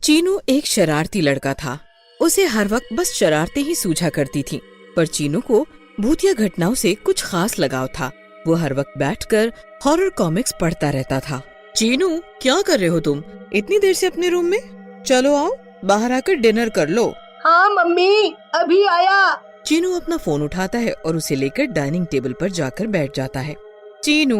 चीनू एक शरारती लड़का था। उसे हर वक्त बस शरारतें ही सूझा करती थीं। पर चीनू को भूतिया घटनाओं से कुछ खास लगाव था। वो हर वक्त बैठकर हॉरर कॉमिक्स पढ़ता रहता था। चीनू, क्या कर रहे हो तुम इतनी देर से अपने रूम में? चलो आओ, बाहर आकर डिनर कर लो। हाँ मम्मी, अभी आया। चीनू अपना फोन उठाता है और उसे लेकर डाइनिंग टेबल पर जाकर बैठ जाता है। चीनू,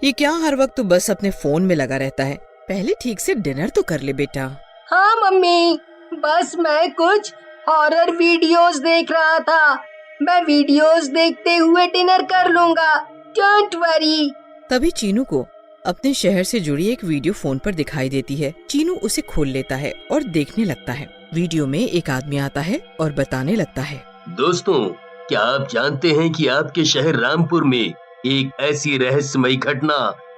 ये क्या हर वक्त तू बस अपने फोन में लगा रहता है? पहले ठीक से डिनर तो कर ले बेटा। हाँ मम्मी, बस मैं कुछ हॉरर वीडियोस देख रहा था। मैं वीडियोस देखते हुए डिनर कर लूंगा, डोंट वरी। तभी चीनू को अपने शहर से जुड़ी एक वीडियो फोन पर दिखाई देती है। चीनू उसे खोल लेता है और देखने लगता है। वीडियो में एक आदमी आता है और बताने लगता है, दोस्तों, क्या आप जानते हैं कि आपके शहर रामपुर में एक ऐसी रहस्यमयी घटना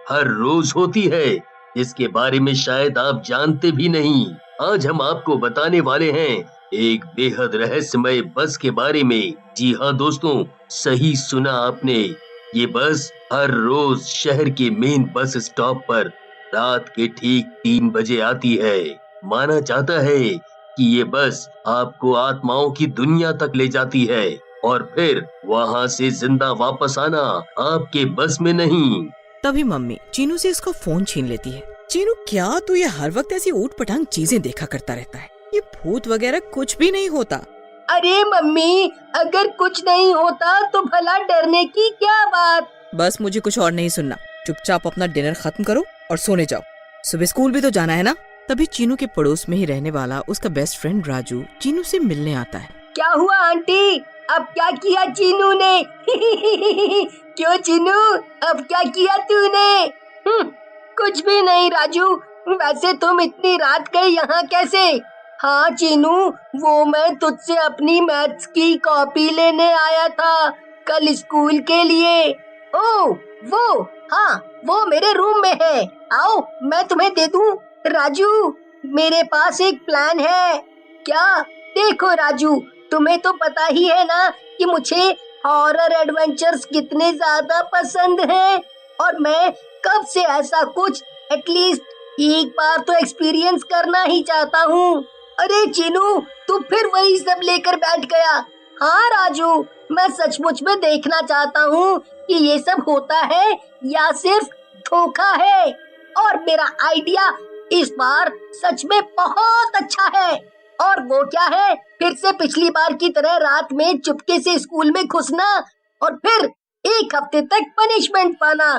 हर रोज होती है जिसके बारे में शायद आप जानते भी नहीं। आज हम आपको बताने वाले हैं एक बेहद रहस्यमय बस के बारे में। जी हाँ दोस्तों, सही सुना आपने। ये बस हर रोज शहर के मेन बस स्टॉप पर रात के ठीक 3 बजे आती है। माना जाता है कि ये बस आपको आत्माओं की दुनिया तक ले जाती है और फिर वहाँ से जिंदा वापस आना आपके बस में नहीं। तभी मम्मी चीनू से इसका फोन छीन लेती है। चीनू, क्या तू ये हर वक्त ऐसी ऊट पटांग चीजें देखा करता रहता है? ये भूत वगैरह कुछ भी नहीं होता। अरे मम्मी, अगर कुछ नहीं होता तो भला डरने की क्या बात। बस मुझे कुछ और नहीं सुनना। चुपचाप अपना डिनर खत्म करो और सोने जाओ। सुबह स्कूल भी तो जाना है ना। तभी चीनू के पड़ोस में ही रहने वाला उसका बेस्ट फ्रेंड राजू चीनू से मिलने आता है। क्या हुआ आंटी, अब क्या किया चीनू ने? क्यों चीनू, अब क्या किया तूने? कुछ भी नहीं राजू, वैसे तुम इतनी रात गए यहाँ कैसे? हाँ चीनू, वो मैं तुझसे अपनी मैथ्स की कॉपी लेने आया था कल स्कूल के लिए। ओह वो, हाँ वो मेरे रूम में है, आओ मैं तुम्हें दे दूँ। राजू, मेरे पास एक प्लान है। क्या? देखो राजू, तुम्हें तो पता ही है ना कि मुझे हॉरर एडवेंचर्स कितने ज्यादा पसंद हैं और मैं कब से ऐसा कुछ एटलीस्ट एक बार तो एक्सपीरियंस करना ही चाहता हूँ। अरे चीनू, तू फिर वही सब लेकर बैठ गया। हाँ राजू, मैं सचमुच में देखना चाहता हूँ कि ये सब होता है या सिर्फ धोखा है। और मेरा आइडिया इस बार सच में बहुत अच्छा है। और वो क्या है, फिर से पिछली बार की तरह रात में चुपके से स्कूल में घुसना और फिर 1 हफ्ते तक पनिशमेंट पाना।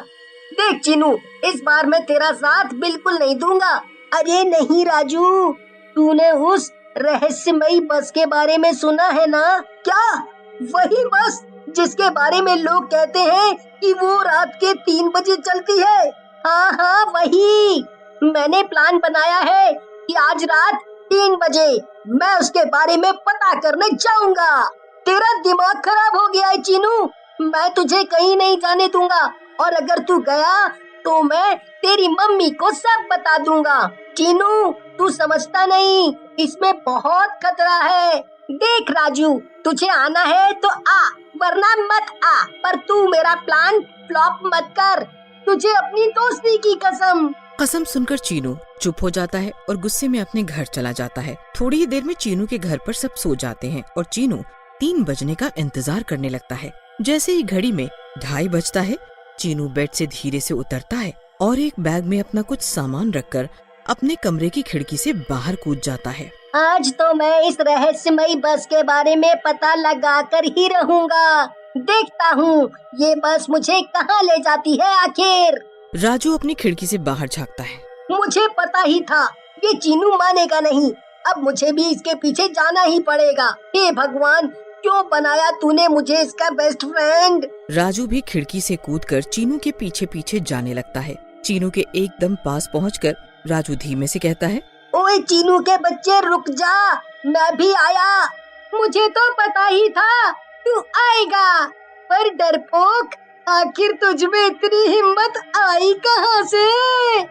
देख चीनू, इस बार मैं तेरा साथ बिल्कुल नहीं दूंगा। अरे नहीं राजू, तूने उस रहस्यमयी बस के बारे में सुना है ना? क्या? वही बस जिसके बारे में लोग कहते हैं कि वो रात के 3 बजे चलती है। हाँ हाँ वही। मैंने प्लान बनाया है कि आज रात 3 बजे मैं उसके बारे में पता करने जाऊंगा। तेरा दिमाग खराब हो गया है चीनू, मैं तुझे कहीं नहीं जाने दूंगा और अगर तू गया तो मैं तेरी मम्मी को सब बता दूंगा। चीनू, तू समझता नहीं, इसमें बहुत खतरा है। देख राजू, तुझे आना है तो आ, वरना मत आ, पर तू मेरा प्लान फ्लॉप मत कर, तुझे अपनी दोस्ती की कसम। कसम सुनकर चीनू चुप हो जाता है और गुस्से में अपने घर चला जाता है। थोड़ी ही देर में चीनू के घर पर सब सो जाते हैं और चीनू 3 बजने का इंतजार करने लगता है। जैसे ही घड़ी में 2:30 बजता है, चीनू बेड से धीरे से उतरता है और एक बैग में अपना कुछ सामान रखकर अपने कमरे की खिड़की से बाहर कूद जाता है। आज तो मैं इस रहस्यमयी बस के बारे में पता लगा कर ही रहूंगा। देखता हूँ ये बस मुझे कहाँ ले जाती है आखिर। राजू अपनी खिड़की से बाहर झांकता है। मुझे पता ही था ये चीनू मानेगा नहीं, अब मुझे भी इसके पीछे जाना ही पड़ेगा। हे भगवान, क्यों बनाया तूने मुझे इसका बेस्ट फ्रेंड। राजू भी खिड़की से कूदकर चीनू के पीछे पीछे जाने लगता है। चीनू के एकदम पास पहुंचकर राजू धीमे से कहता है, ओए चीनू के बच्चे रुक जा, मैं भी आया। मुझे तो पता ही था तू आएगा, पर डरपोक, आखिर तुझमें इतनी हिम्मत आई कहाँ से?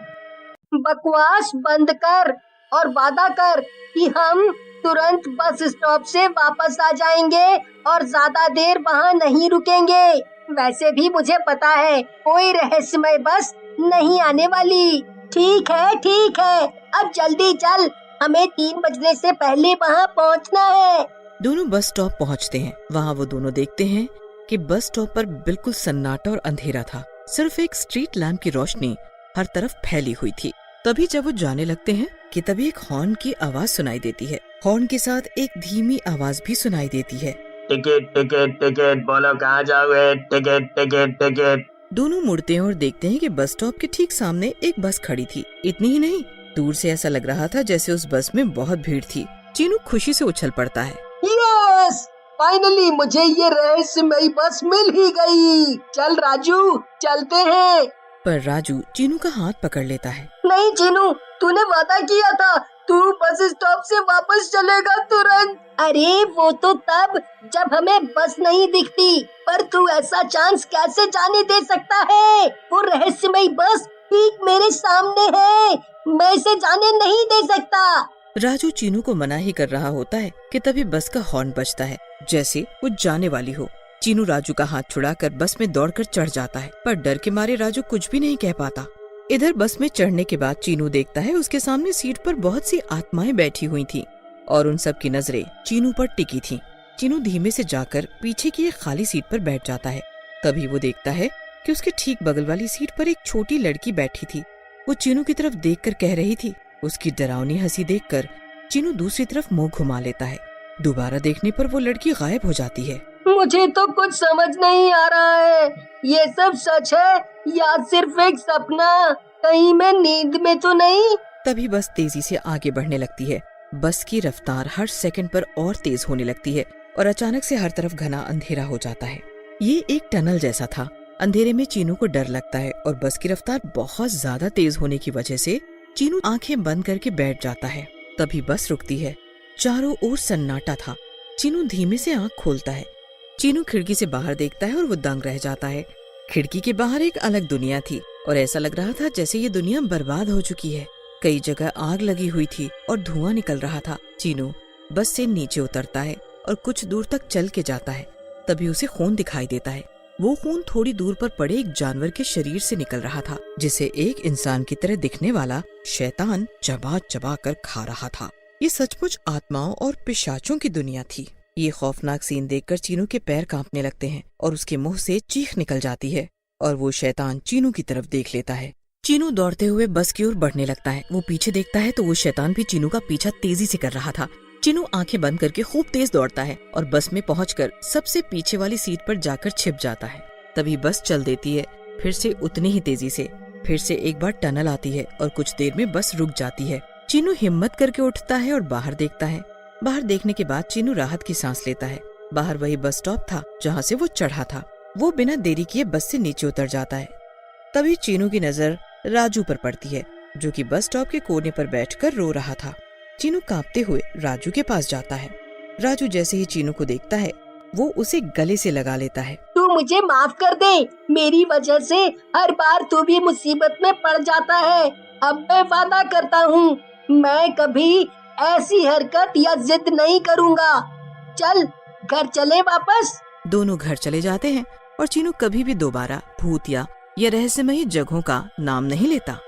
बकवास बंद कर और वादा कर कि हम तुरंत बस स्टॉप से वापस आ जाएंगे और ज्यादा देर वहाँ नहीं रुकेंगे। वैसे भी मुझे पता है कोई रहस्यमय बस नहीं आने वाली। ठीक है, अब जल्दी चल, हमें 3 बजने से पहले वहाँ पहुँचना है। दोनों बस स्टॉप पहुंचते हैं। वहाँ वो दोनों देखते हैं कि बस स्टॉप पर बिल्कुल सन्नाटा और अंधेरा था। सिर्फ एक स्ट्रीट लैंप की रोशनी हर तरफ फैली हुई थी। तभी जब वो जाने लगते हैं कि तभी एक हॉर्न की आवाज सुनाई देती है। हॉर्न के साथ एक धीमी आवाज भी सुनाई देती है। टिकट टिकट टिकट, बोलो कहाँ जाओगे? Ticket ticket ticket. दोनों मुड़ते हैं और देखते हैं कि बस स्टॉप के ठीक सामने एक बस खड़ी थी। इतनी ही नहीं, दूर से ऐसा लग रहा था जैसे उस बस में बहुत भीड़ थी। चीनू खुशी से उछल पड़ता है। यस, फाइनली मुझे ये रहस्यमयी बस मिल ही गई। चल राजू, चलते हैं। पर राजू चीनू का हाथ पकड़ लेता है। नहीं चीनू, तूने वादा किया था तू बस स्टॉप से वापस चलेगा तुरंत। अरे वो तो तब जब हमें बस नहीं दिखती, पर तू ऐसा चांस कैसे जाने दे सकता है? वो रहस्यमयी बस ठीक मेरे सामने है, मैं इसे जाने नहीं दे सकता। राजू चीनू को मना ही कर रहा होता है कि तभी बस का हॉर्न बजता है, जैसे वो जाने वाली हो। चीनू राजू का हाथ छुड़ाकर बस में दौड़कर चढ़ जाता है, पर डर के मारे राजू कुछ भी नहीं कह पाता। इधर बस में चढ़ने के बाद चीनू देखता है उसके सामने सीट पर बहुत सी आत्माएं बैठी हुई थीं और उन सब की नजरें चीनू पर टिकी थीं। चीनू धीमे से जाकर पीछे की एक खाली सीट पर बैठ जाता है। तभी वो देखता है कि उसके ठीक बगल वाली सीट पर एक छोटी लड़की बैठी थी। वो चीनू की तरफ देखकर कह रही थी। उसकी डरावनी हंसी देखकर चीनू दूसरी तरफ मुंह घुमा लेता है। दोबारा देखने पर वो लड़की गायब हो जाती है। मुझे तो कुछ समझ नहीं आ रहा है, ये सब सच है या सिर्फ एक सपना? कहीं मैं नींद में तो नहीं? तभी बस तेजी से आगे बढ़ने लगती है। बस की रफ्तार हर सेकंड पर और तेज होने लगती है और अचानक से हर तरफ घना अंधेरा हो जाता है। ये एक टनल जैसा था। अंधेरे में चीनू को डर लगता है और बस की रफ्तार बहुत ज्यादा तेज होने की वजह से चीनू आंखें बंद करके बैठ जाता है। तभी बस रुकती है। चारों ओर सन्नाटा था। चीनू धीमे से आंख खोलता है। चीनू खिड़की से बाहर देखता है और वो दंग रह जाता है। खिड़की के बाहर एक अलग दुनिया थी और ऐसा लग रहा था जैसे ये दुनिया बर्बाद हो चुकी है। कई जगह आग लगी हुई थी और धुआं निकल रहा था। चीनू बस से नीचे उतरता है और कुछ दूर तक चल के जाता है। तभी उसे खून दिखाई देता है। वो खून थोड़ी दूर पर पड़े एक जानवर के शरीर से निकल रहा था, जिसे एक इंसान की तरह दिखने वाला शैतान चबा चबा कर खा रहा था। ये सचमुच आत्माओं और पिशाचों की दुनिया थी। ये खौफनाक सीन देखकर चीनू के पैर कांपने लगते हैं और उसके मुंह से चीख निकल जाती है और वो शैतान चीनू की तरफ देख लेता है। चीनू दौड़ते हुए बस की ओर बढ़ने लगता है। वो पीछे देखता है तो वो शैतान भी चीनू का पीछा तेजी से कर रहा था। चीनू आंखें बंद करके खूब तेज दौड़ता है और बस में पहुंचकर सबसे पीछे वाली सीट पर जाकर छिप जाता है। तभी बस चल देती है, फिर से उतनी ही तेजी से। फिर से एक बार टनल आती है और कुछ देर में बस रुक जाती है। चीनू हिम्मत करके उठता है और बाहर देखता है। बाहर देखने के बाद चीनू राहत की सांस लेता है। बाहर वही बस स्टॉप था जहाँ से वो चढ़ा था। वो बिना देरी किए बस से नीचे उतर जाता है। तभी चीनू की नजर राजू पर पड़ती है, जो कि बस स्टॉप के कोने पर बैठकर रो रहा था। चीनू कांपते हुए राजू के पास जाता है। राजू जैसे ही चीनू को देखता है, वो उसे गले से लगा लेता है। तू मुझे माफ कर दे, मेरी वजह से हर बार तू भी मुसीबत में पड़ जाता है। अब मैं वादा करता हूँ, मैं कभी ऐसी हरकत या जिद नहीं करूँगा। चल घर चले वापस। दोनों घर चले जाते हैं और चीनू कभी भी दोबारा भूत या रहस्यमयी जगहों का नाम नहीं लेता।